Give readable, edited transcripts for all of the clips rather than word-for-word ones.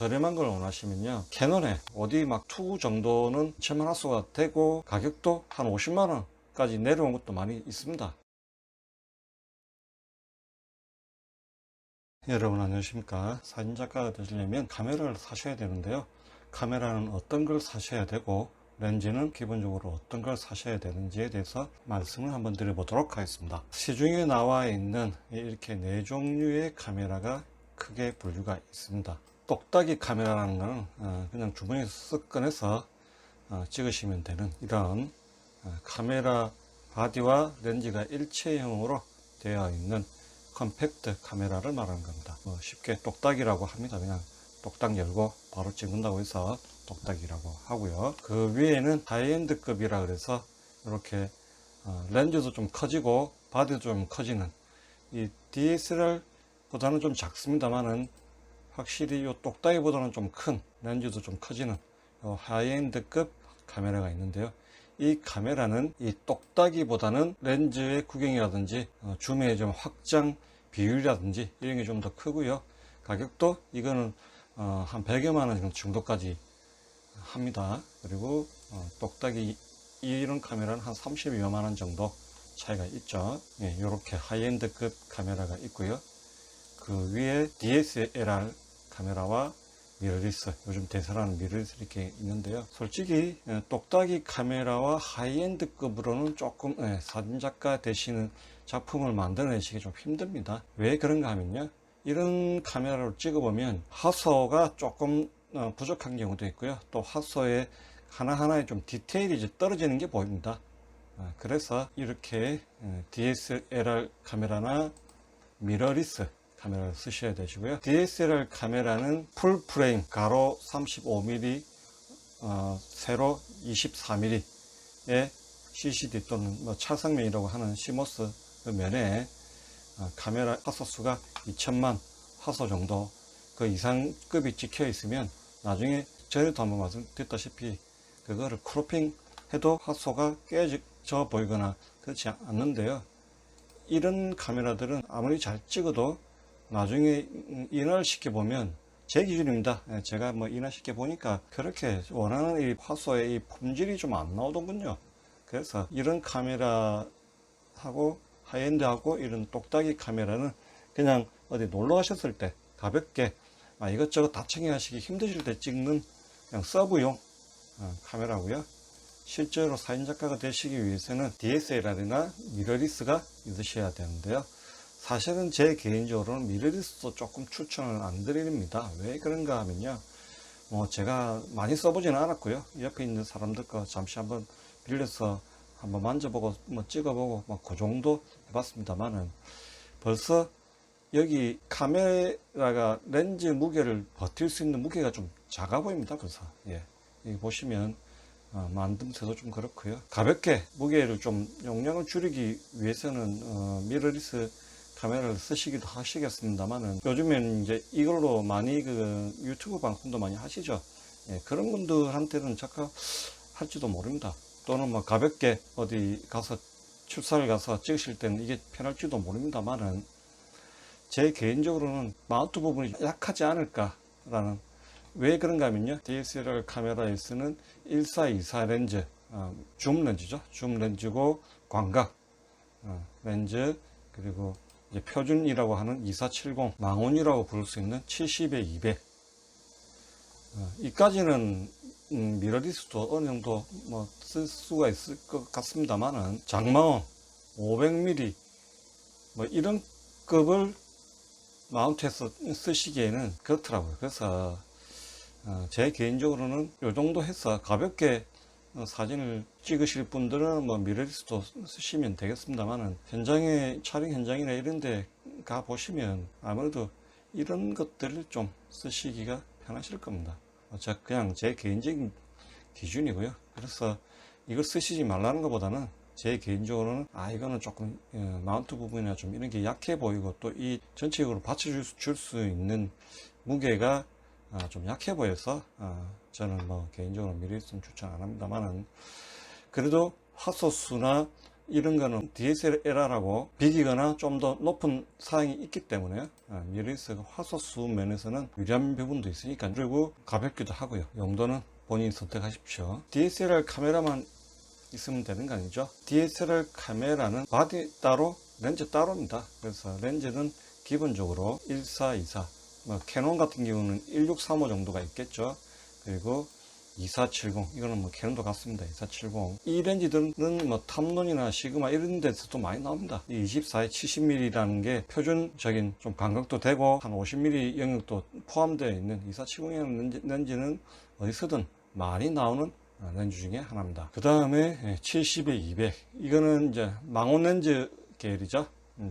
저렴한 걸 원하시면요, 캐논에 어디 막 2 정도는 1000만 화소가 되고 가격도 한 50만원 까지 내려온 것도 많이 있습니다. 여러분 안녕하십니까. 사진작가가 되시려면 카메라를 사셔야 되는데요, 카메라는 어떤 걸 사셔야 되고 렌즈는 기본적으로 어떤 걸 사셔야 되는지에 대해서 말씀을 한번 드려보도록 하겠습니다. 시중에 나와 있는 이렇게 4종류의 카메라가 크게 분류가 있습니다. 똑딱이 카메라라는 것은 그냥 주머니에서 쓱 꺼내서 찍으시면 되는 이런 카메라 바디와 렌즈가 일체형으로 되어 있는 컴팩트 카메라를 말하는 겁니다. 쉽게 똑딱이라고 합니다. 그냥 똑딱 열고 바로 찍는다고 해서 똑딱이라고 하고요. 그 위에는 하이엔드급이라 그래서 이렇게 렌즈도 좀 커지고 바디도 좀 커지는, 이 DSLR 보다는 좀 작습니다만은 확실히 이 똑딱이보다는 좀 큰, 렌즈도 좀 커지는 하이엔드급 카메라가 있는데요. 이 카메라는 이 똑딱이보다는 렌즈의 구경이라든지 줌의 좀 확장 비율이라든지 이런 게 좀 더 크고요. 가격도 이거는 한 100여만 원 정도까지 합니다. 그리고 똑딱이 이런 카메라는 한 32여만 원 정도 차이가 있죠. 예, 이렇게 하이엔드급 카메라가 있고요. 그 위에 DSLR 카메라와 미러리스, 요즘 대세라는 미러리스 이렇게 있는데요. 솔직히 똑딱이 카메라와 하이엔드급으로는 조금 사진작가 되시는 작품을 만들어내시기 좀 힘듭니다. 왜 그런가 하면요, 이런 카메라로 찍어보면 화소가 조금 부족한 경우도 있고요. 또 화소에 하나하나에 좀 디테일이 떨어지는 게 보입니다. 그래서 이렇게 DSLR 카메라나 미러리스 카메라를 쓰셔야 되시고요. DSLR 카메라는 풀 프레임 가로 35mm, 세로 24mm의 CCD 또는 찰상면이라고 하는 시모스 면에 카메라 화소수가 2000만 화소 정도 그 이상급이 찍혀 있으면 나중에 전에도 한번 말씀드렸다시피 그거를 크로핑 해도 화소가 깨져 보이거나 그렇지 않는데요. 이런 카메라들은 아무리 잘 찍어도 나중에 인화를 시켜보면, 제 기준입니다. 제가 인화시켜 보니까 그렇게 원하는 이 화소의 이 품질이 좀 안 나오더군요. 그래서 이런 카메라하고 하이엔드하고 이런 똑딱이 카메라는 그냥 어디 놀러 가셨을 때 가볍게 이것저것 다 챙겨가시기 힘드실 때 찍는 그냥 서브용 카메라고요. 실제로 사진작가가 되시기 위해서는 DSLR이나 미러리스가 있으셔야 되는데요. 사실은 제 개인적으로는 미러리스도 조금 추천을 안 드립니다. 왜 그런가 하면요, 제가 많이 써보지는 않았고요. 옆에 있는 사람들 거 잠시 한번 빌려서 한번 만져보고 찍어보고 그 정도 해봤습니다만은, 벌써 여기 카메라가 렌즈 무게를 버틸 수 있는 무게가 좀 작아 보입니다. 벌써 여기 보시면 만듦새도 좀 그렇고요. 가볍게 무게를 좀 용량을 줄이기 위해서는 미러리스 카메라를 쓰시기도 하시겠습니다만은, 요즘엔 이제 이걸로 많이 유튜브 방송도 많이 하시죠. 그런 분들한테는 적합할지도 모릅니다. 또는 가볍게 어디 가서 출사를 가서 찍으실 때는 이게 편할지도 모릅니다만은, 제 개인적으로는 마운트 부분이 약하지 않을까라는. 왜 그런가 하면요, DSLR 카메라에 쓰는 1424 렌즈, 줌 렌즈죠. 줌 렌즈고 광각 렌즈, 그리고 이제 표준이라고 하는 2470, 망원이라고 부를 수 있는 70에 200. 이까지는 미러리스도 어느 정도 쓸 수가 있을 것 같습니다만은, 장망원 500mm 이런 급을 마운트해서 쓰시기에는 그렇더라고요. 그래서 제 개인적으로는 이 정도 해서 가볍게 사진을 찍으실 분들은 미러리스도 쓰시면 되겠습니다만은, 촬영 현장이나 이런 데 가 보시면 아무래도 이런 것들을 좀 쓰시기가 편하실 겁니다. 그냥 제 개인적인 기준이고요. 그래서 이걸 쓰시지 말라는 것보다는 제 개인적으로는 이거는 조금 마운트 부분이나 좀 이런 게 약해 보이고, 또 이 전체적으로 받쳐줄 수 있는 무게가 좀 약해 보여서 저는 개인적으로 미러리스는 추천 안 합니다만은, 그래도 화소수나 이런 거는 DSLR하고 비기거나 좀 더 높은 사양이 있기 때문에 미러리스가 화소수 면에서는 유리한 부분도 있으니까, 그리고 가볍기도 하고요. 용도는 본인이 선택하십시오. DSLR 카메라만 있으면 되는 거 아니죠. DSLR 카메라는 바디 따로 렌즈 따로입니다. 그래서 렌즈는 기본적으로 1424, 캐논 같은 경우는 1635 정도가 있겠죠. 그리고 2470, 이거는 캐논도 같습니다. 2470. 이 렌즈들은 탐론이나 시그마 이런 데서도 많이 나옵니다. 이 24에 70mm라는 게 표준적인 좀 간극도 되고 한 50mm 영역도 포함되어 있는 2470이라는 렌즈는 어디서든 많이 나오는 렌즈 중에 하나입니다. 그 다음에 70에 200, 이거는 이제 망원 렌즈 계열이죠.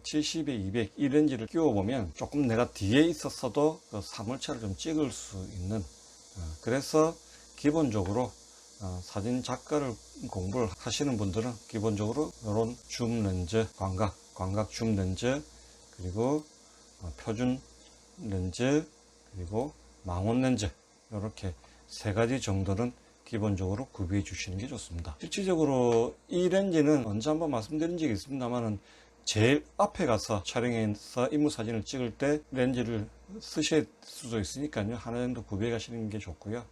70에 200, 이 렌즈를 끼워보면 조금 내가 뒤에 있었어도 그 사물차를 좀 찍을 수 있는, 그래서 기본적으로 사진 작가를 공부를 하시는 분들은 기본적으로 이런 줌 렌즈, 광각 줌 렌즈, 그리고 표준 렌즈, 그리고 망원 렌즈, 이렇게 세 가지 정도는 기본적으로 구비해 주시는 게 좋습니다. 실질적으로 이 렌즈는 언제 한번 말씀드린 적이 있습니다만은 제일 앞에 가서 촬영해서 인물 사진을 찍을 때 렌즈를 쓰실 수도 있으니까요. 하나 정도 구비해 가시는 게 좋고요.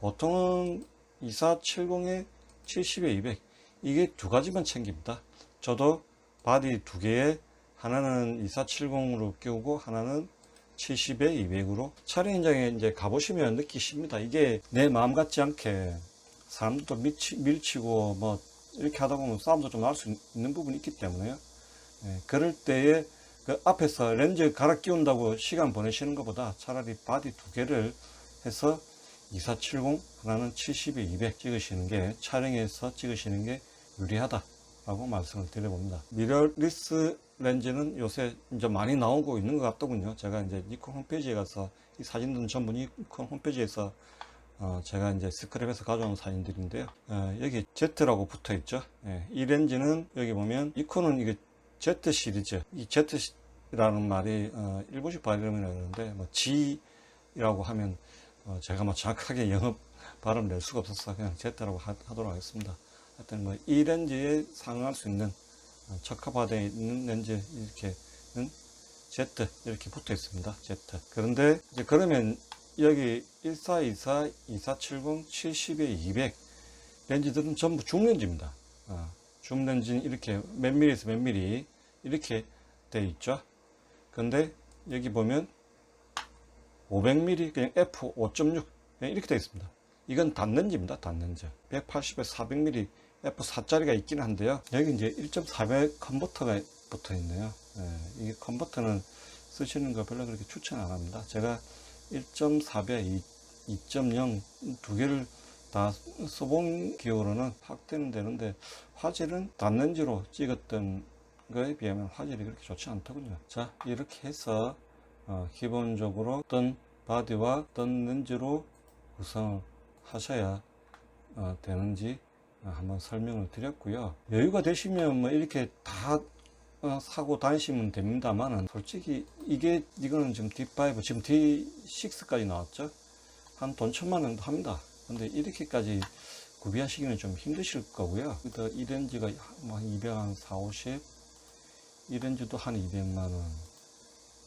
보통은 2470에 70에 200, 이게 두 가지만 챙깁니다. 저도 바디 두 개에 하나는 2470으로 끼우고 하나는 70에 200으로 촬영 현장에 이제 가보시면 느끼십니다. 이게 내 마음 같지 않게 사람들도 밀치고 이렇게 하다 보면 싸움도 좀 날 수 있는 부분이 있기 때문에요. 그럴 때에 그 앞에서 렌즈 갈아 끼운다고 시간 보내시는 것보다 차라리 바디 두 개를 해서 2470, 하나는 70에 200 찍으시는 게, 촬영해서 찍으시는 게 유리하다라고 말씀을 드려봅니다. 미러리스 렌즈는 요새 이제 많이 나오고 있는 것 같더군요. 제가 이제 니콘 홈페이지에 가서 이 사진들은 전부 니콘 홈페이지에서 제가 이제 스크랩해서 가져온 사진들인데요. 여기 Z라고 붙어 있죠. 이 렌즈는 여기 보면 니콘은 이게 Z 시리즈, 이 Z라는 말이 일본식 발음이라고 하는데 G라고 하면 제가 정확하게 영어 발음 낼 수가 없어서 그냥 Z라고 하도록 하겠습니다. 하여튼 이 렌즈에 상응할 수 있는 적합화되어 있는 렌즈 이렇게는 Z 이렇게 붙어 있습니다. Z. 그런데 이제 그러면 여기 1424, 2470, 70에 200 렌즈들은 전부 줌 렌즈입니다. 줌 렌즈는 이렇게 몇 밀리에서 몇 밀리 이렇게 되어 있죠. 근데 여기 보면 500mm 그냥 f5.6 이렇게 되어 있습니다. 이건 단렌즈입니다. 단렌즈. 180에 400mm f4짜리가 있긴 한데요. 여기 이제 1.4배 컨버터가 붙어 있네요. 이 컨버터는 쓰시는 거 별로 그렇게 추천 안 합니다. 제가 1.4배, 2.0 두 개를 다 써본 기호로는 확대는 되는데 화질은 단렌즈로 찍었던 거에 비하면 화질이 그렇게 좋지 않더군요. 자, 이렇게 해서 기본적으로 어떤 바디와 어떤 렌즈로 구성을 하셔야 되는지 한번 설명을 드렸고요. 여유가 되시면 이렇게 다 사고 다니시면 됩니다만은 솔직히 이거는 지금 D5, 지금 D6까지 나왔죠. 한 돈 1000만 원도 합니다. 근데 이렇게까지 구비하시기는 좀 힘드실 거고요. 이 렌즈가 한 240, 50, 이 렌즈도 한 200만원,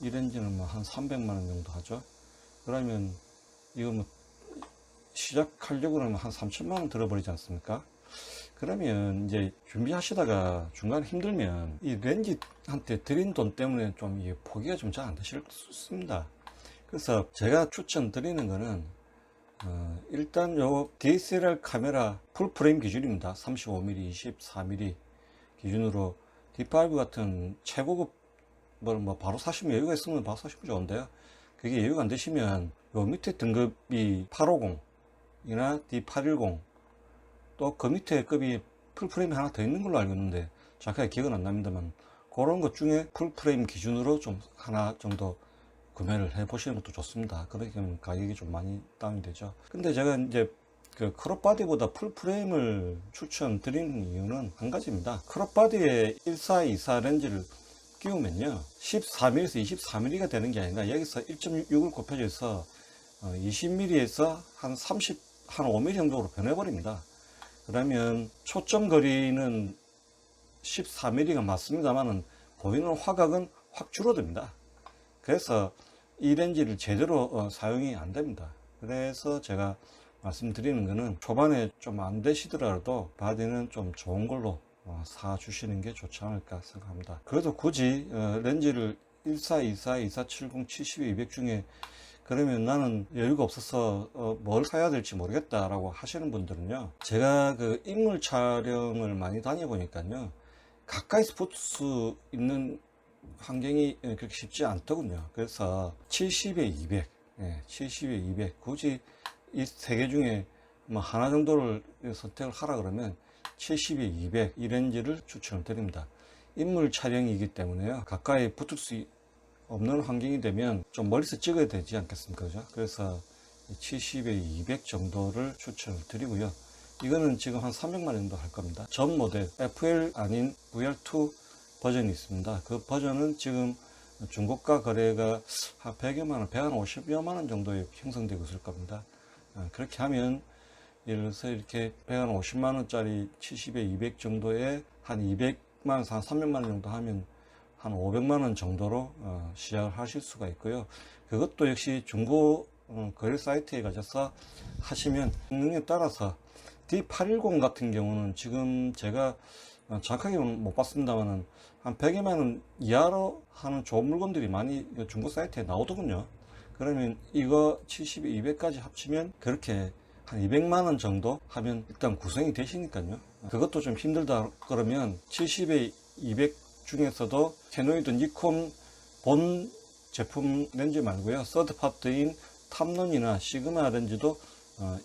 이 렌즈는 한 300만원 정도 하죠. 그러면 이거 시작하려고 하면 한 3000만원 들어버리지 않습니까? 그러면 이제 준비하시다가 중간에 힘들면 이 렌즈한테 드린 돈 때문에 좀 포기가 좀 잘 안 되실 수 있습니다. 그래서 제가 추천드리는 거는 일단 요 DSLR 카메라 풀프레임 기준입니다. 35mm, 24mm 기준으로 D5 같은 최고급 바로 사시면 여유가 있으면 바로 사시면 좋은데요. 그게 여유가 안 되시면 요 밑에 등급이 850이나 D810 또 그 밑에 급이 풀프레임이 하나 더 있는 걸로 알고 있는데 정확하게 기억은 안 납니다만 그런 것 중에 풀프레임 기준으로 좀 하나 정도 구매를 해 보시는 것도 좋습니다. 그러면 가격이 좀 많이 다운이 되죠. 근데 제가 이제 그 크롭바디보다 풀프레임을 추천드리는 이유는 한 가지입니다. 크롭바디에 1424 렌즈를 끼우면요 14mm에서 24mm가 되는 게 아니라 여기서 1.6을 곱해줘서 20mm에서 한 5mm 정도로 변해버립니다. 그러면 초점 거리는 14mm가 맞습니다만은 보이는 화각은 확 줄어듭니다. 그래서 이 렌즈를 제대로 사용이 안 됩니다. 그래서 제가 말씀드리는 거는 초반에 좀 안 되시더라도 바디는 좀 좋은 걸로 사 주시는 게 좋지 않을까 생각합니다. 그래도 굳이 렌즈를 14, 24, 2470, 70, 200 중에 그러면 나는 여유가 없어서 뭘 사야 될지 모르겠다 라고 하시는 분들은요, 제가 그 인물 촬영을 많이 다녀보니까요, 가까이서 볼 수 있는 환경이 그렇게 쉽지 않더군요. 그래서 70에 200, 70에 200, 굳이 이 세 개 중에 뭐 하나 정도를 선택을 하라 그러면 70에 200 이 렌즈를 추천을 드립니다. 인물 촬영이기 때문에요, 가까이 붙을 수 없는 환경이 되면 좀 멀리서 찍어야 되지 않겠습니까? 그죠? 그래서 70에 200 정도를 추천을 드리고요. 이거는 지금 한 300만 원 정도 할 겁니다. 전 모델 FL 아닌 VR2 버전이 있습니다. 그 버전은 지금 중고가 거래가 한 100여만 원, 150여만 원 정도에 형성되고 있을 겁니다. 그렇게 하면 예를 들어서 이렇게 150만 원짜리 70에 200 정도에 한 200만 원, 한 300만 원 정도 하면 한 500만 원 정도로 시작을 하실 수가 있고요. 그것도 역시 중고 거래 사이트에 가셔서 하시면 성능에 따라서 D810 같은 경우는 지금 제가 정확하게 못 봤습니다만은 한 100여만 원 이하로 하는 좋은 물건들이 많이 중고 사이트에 나오더군요. 그러면 이거 70에 200까지 합치면 그렇게 한 200만 원 정도 하면 일단 구성이 되시니까요. 그것도 좀 힘들다 그러면 70에 200 중에서도 캐노이드 니콘 본 제품 렌즈 말고요, 서드 파트인 탐론이나 시그마 렌즈도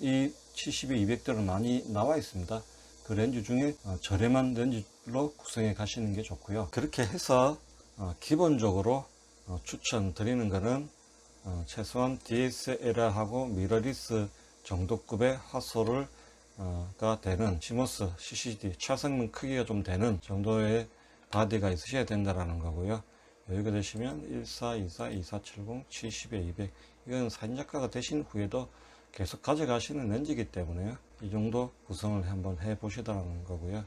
이 70에 200대로 많이 나와 있습니다. 그 렌즈 중에 저렴한 렌즈로 구성해 가시는 게 좋고요. 그렇게 해서 기본적으로 추천드리는 것은 최소한 DSLR하고 미러리스 정도급의 화소를 가 되는 CMOS CCD 차성능 크기가 좀 되는 정도의 바디가 있으셔야 된다라는 거고요. 여유가 되시면 14, 24, 2470, 70에 200 이건 사진작가가 되신 후에도 계속 가져가시는 렌즈이기 때문에요, 이 정도 구성을 한번 해 보시라는 거고요.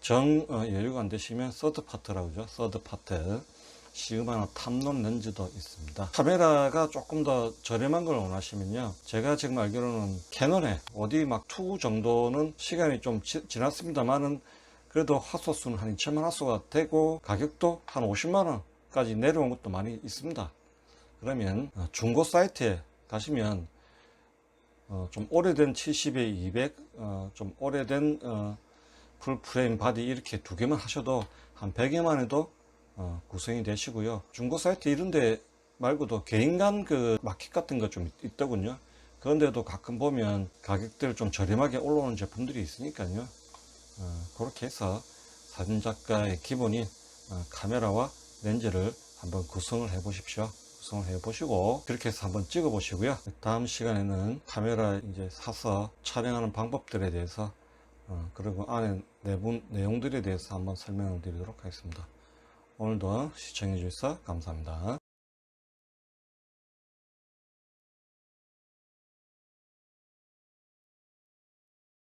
여유가 안 되시면 서드 파트라고 하죠. 서드 파트 시그마나 탐론 렌즈도 있습니다. 카메라가 조금 더 저렴한 걸 원하시면요, 제가 지금 알기로는 캐논에 어디 막 2 정도는 시간이 좀 지났습니다만은 그래도 화소수는 한 2천만 화소가 되고 가격도 한 50만 원까지 내려온 것도 많이 있습니다. 그러면 중고 사이트에 가시면 좀 오래된 70에 200, 좀 오래된 풀프레임 바디 이렇게 2개만 하셔도 한 100여만 원에도 구성이 되시고요. 중고 사이트 이런데 말고도 개인 간 그 마켓 같은 거 좀 있더군요. 그런데도 가끔 보면 가격대를 좀 저렴하게 올라오는 제품들이 있으니까요. 그렇게 해서 사진작가의 기본인 카메라와 렌즈를 한번 구성을 해 보십시오. 구성을 해 보시고 그렇게 해서 한번 찍어 보시고요. 다음 시간에는 카메라 이제 사서 촬영하는 방법들에 대해서 그리고 안에 내부 내용들에 대해서 한번 설명을 드리도록 하겠습니다. 오늘도 시청해 주셔서 감사합니다.